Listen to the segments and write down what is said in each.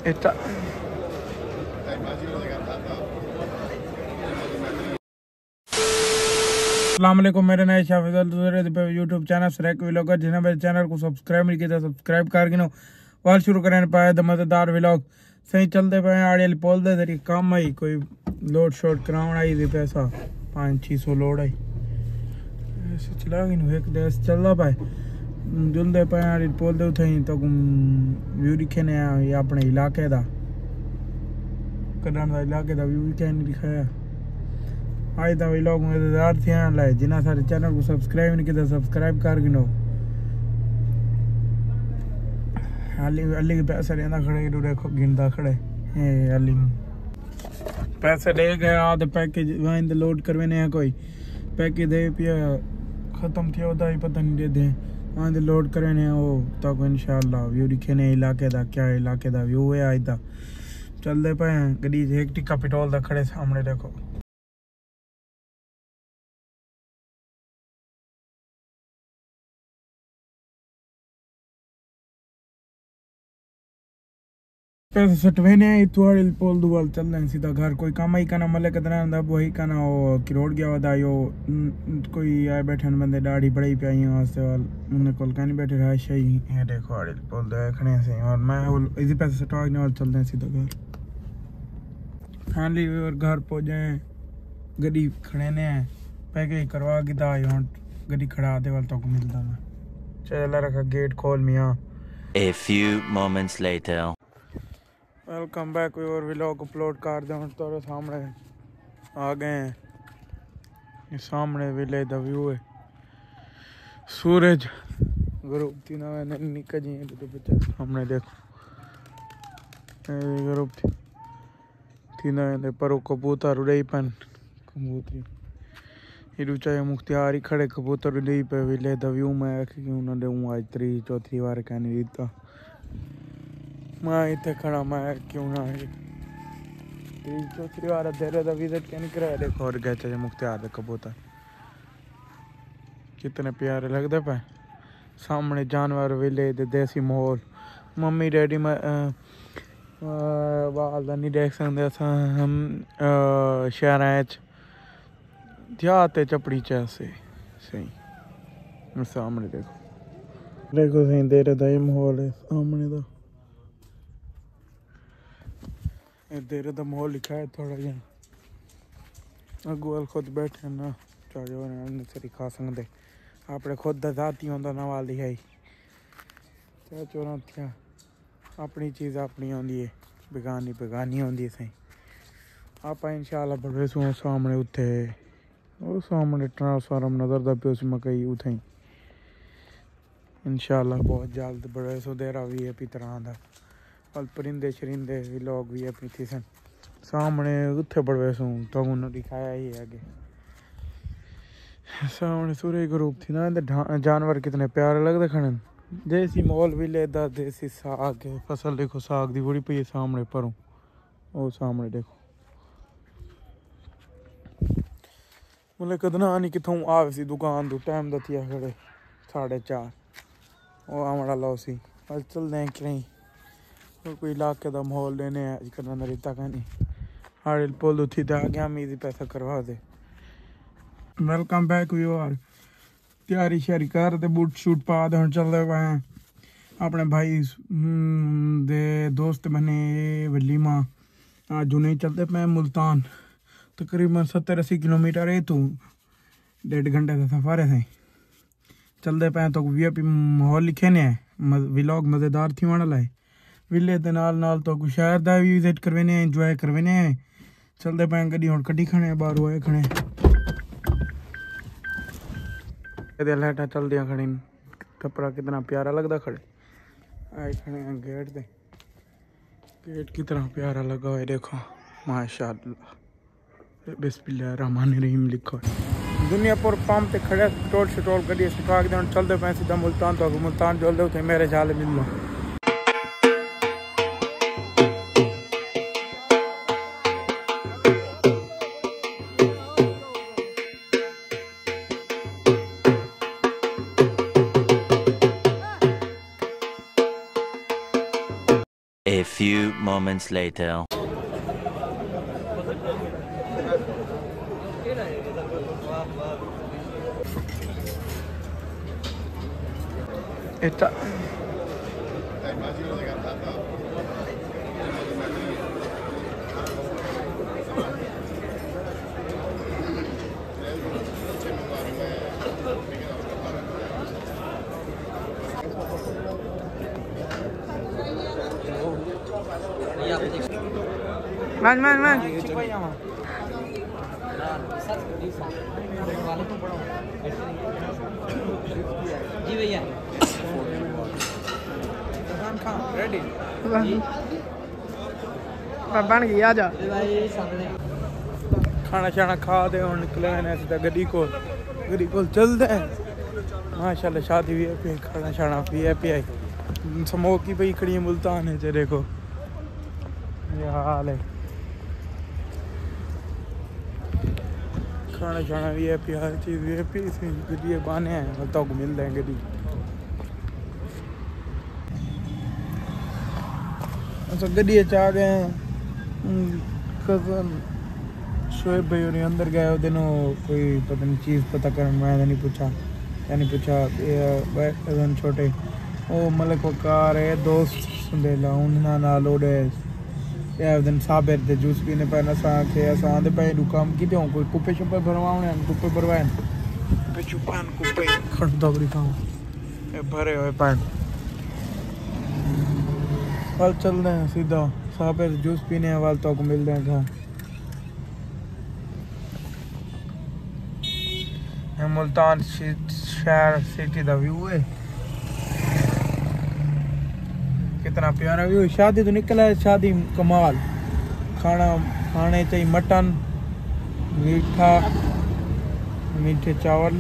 अस्सलामुअलैकुम, मेरे नाम शाफिज़ यूट्यूब चैनल सराकी व्लॉगर। जिन्हें मेरे चैनल को सब्सक्राइब नहीं किया सब्सक्राइब कर गिनो। वाल शुरू करने पाए द मज़ेदार व्लॉग सही चलते पे आड़े पोल दे तेरी काम आई कोई लोड शोड करावण आई थी पैसा 500-600 लोड आई ऐसे चला गई एक देश चलता पाए जुलते पे आड़े पोल दे उठे तो व्यू दिखे ने अपने इलाके दा कदान दा इलाके दा व्यू क्या नहीं दिखाया। आज दा व्लॉग मजेदार थे लाए जिन्हें सारे चैनल को सब्सक्राइब नहीं किया सब्सक्राइब कर गिनो। अली के पैसे रहना खड़े देखो गिनता खड़े अली पैसे दे गया आधे पैकेज वहीं लोड करवाने हैं कोई पैकेज दे पिया खत्म थे होता ही पता नहीं दे दे वहीं लोड करवाने हैं वो तक इंशाल्लाह व्यू दिखे ने इलाके दा क्या इलाके दा व्यू है आज दा चलते पे गड्डी एक टिक्का पेट्रोल दा खड़े सामने देखो। पैसे सटवेने इतवार पोल दुआल चल रहे सीधा घर कोई काम ही करना मले कदना वही करना वो किरोड़ गया वदा यो कोई आए बैठे बंदे दाढ़ी बड़ी पाई वास्ते वाल उन्हें कोल का नहीं बैठे रहा सही है देखो आड़े पोल देखने से और मैं इसी पैसे सटवाने वाले चल रहे सीधा घर फाइनली और घर पहुंचे गड्डी खड़े ने पैके करवा के दा गड्डी खड़ा दे वाल तो मिलता मैं चला रखा गेट खोल मियां। A few moments later. Welcome back कोई और व्लॉग अपलोड कर दे तो सामने आ गए हैं ये सामने विलेज दा व्यू है सूरज ग्रुप तीना निका जी तो बच्चा सामने देखो ग्रुप तीना दे पर कबूतर उड़े पन कबूतरी इडू चाहे मुख्तियार ही खड़े कबूतर उड़े पे विलेज दा व्यू मैं क्यों ना दे आज 3-4 बार कहने दीता मैं इतने खड़ा मैं क्यों ना चौथी बार तेरे का विजिट क्या नहीं कराया देखो और गए चाहिए मुख्तियार कबूतर कितने प्यारे लगते पे सामने जानवर विलेज देसी माहौल मम्मी डैडी वाल नहीं देख सकते हम शहर देहात चपड़ी च सही सामने देखो देखो सही देर का ही माहौल है सामने का देर का माहौल लिखा है थोड़ा जहा अगुआल खुद बैठे ना चाहे खा सकते अपने खुद का जाती होंगे ना वाल दिखाई चाहे चोरा थिया अपनी चीज़ अपनी आँदी है बेगानी बेगानी आँदी है सही आप इंशाल्लाह बड़े सो सामने उत्थे और सामने ट्रांसफार्म नज़र दा पे उस मकई उथे इंशाल्लाह बहुत जल्द बड़े सो देरा भी है तरह का और परिंदे शरिंदे भी लोग भी अपनी थी सन सामने उत्थे बड़वे सू तो उन्होंने दिखाया ही आगे सामने सूर्य ग्रुप थी ना जानवर कितने प्यारे लगते खड़े देसी माहौल भी लेदा देसी साग है फसल देखो साग दी बड़ी पई सामने परों वो सामने देखो मतलब कदना नहीं कितों आवे सी दुकान दो टाइम दा थिया खड़े 4:30 वो आमड़ा लो सी बस चल दें कहीं कोई इलाके का माहौल लेने करना रेता का नहीं हाड़े पुल उठी तो आ गया मीज़ी पैसा करवा दे। वेलकम बैक व्यूअर तैयारी श्यारी कर ते बूट शूट पा दे हुण चलदे पे अपने भाई दे दोस्त बने वलीमा आज नहीं चलते पे मुल्तान तकरीबन 70-80 किलोमीटर है तू 1.5 घंटे का सफ़र है चलते पे तो VIP माहौल लिखे ने व्लॉग मज़ेदार थी वाला है विले दे नाल तो कुछ शहर दा भी विजिट करवाने एंजॉय करवाने चलते पे गड्डी हुण कड्डी खड़े बाहर आए खड़े लाइटा चल दियां खड़ी कपड़ा कितना प्यारा लगता खड़े आए खड़े हैं गेट दे गेट कितना प्यारा लगा हुआ है देखो माशाअल्लाह बिस्मिल्लाह रहमान रहीम लिखो दुनियापुर पंप ते खड़े पेट्रोल शट्रोल गड्डी सुखा के चलते पे सीधा मुल्तान तो मुल्तान चलते उठे मेरे जाल मिल लो। A few few moments later. Esta Man. जी भैया रेडी बन गई आ जा भाई सामने खाना शाना खा दे और निकले हैं सीधा गड्डी को चलते हैं माशाल्लाह शादी भी है खाना शाना भी है समोक की भाई खड़ी मुल्तान है तेरे को ये हाल है खाना शाना भी है हर चीज़ भी है गड्डी बहाने हैं तो मिल रहे हैं गड्डी अच्छा गड्डी आ गए हैं कज़न शोएब भाई उन्हें अंदर गए वो दिनों कोई पता नहीं चीज़ पता कर मैं नहीं पूछा कज़न छोटे वो मलक वकार है दोस्त संदेला उन्हें ना लोडे या दिन साबिर दे जूस पीने पर नसा के असां दे पे दुकान की तो कोई कुपे छुपे भरवाने कुपे भरवान कुपे छुपान कुपे खड़ दगड़ी खाओ ए भरे हुए पान वाल चल रहे हैं सीधा साबिर जूस पीने वाल तो को मिल रहे हैं ये मुल्तान शहर सिटी दा व्यू है कितना प्यारा व्यू शादी तो निकला है शादी कमाल खाने चाहिए मटन मीठे चावल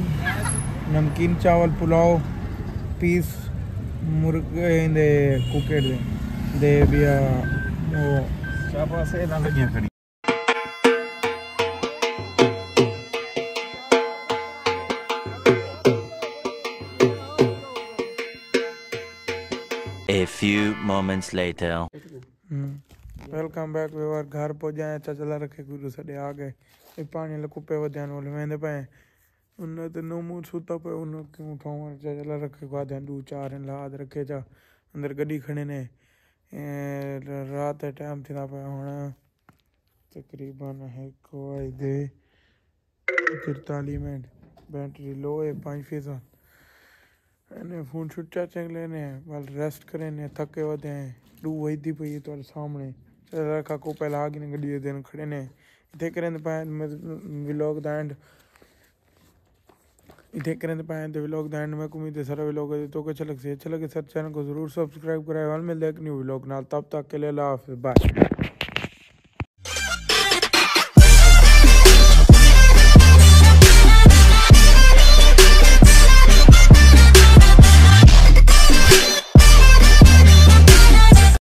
नमकीन चावल पुलाव पीस मुर्गे दे कुकेट दे बिया वो क्या पास है ना लगियां खड़ी A few moments later. Welcome back व्यवहार घर पहुंचाए चला रखे गुरु सडे आ गए ये पानी ले कुपे वध्यान वाले वेंदे पे उन्हें तो नो मूड सुता पे उन्हें क्यों उठाऊं चला रखे को आधे दो चार इन लाद रखे जा अंदर गड्डी खड़े ने रात है टाइम थी ना पे होना तकरीबन है कोई दे 43 मिनट बैटरी लो है 5% एने फोन छुट्टा चेक लेने वाल रेस्ट करने थके होते हैं दू वही थी पई तो सामने चल रखा को पहला आगे ने गड्डी देन खड़े ने इथे करें पाए व्लॉग दा एंड इथे करें पाए तो व्लॉग दा एंड में उम्मीद है सारा व्लॉग तो को अच्छा लगे सर चैनल को जरूर सब्सक्राइब कराए वाल मिलते हैं एक न्यू व्लॉग नाल तब तक के लिए अल्लाह हाफिज़ बाय।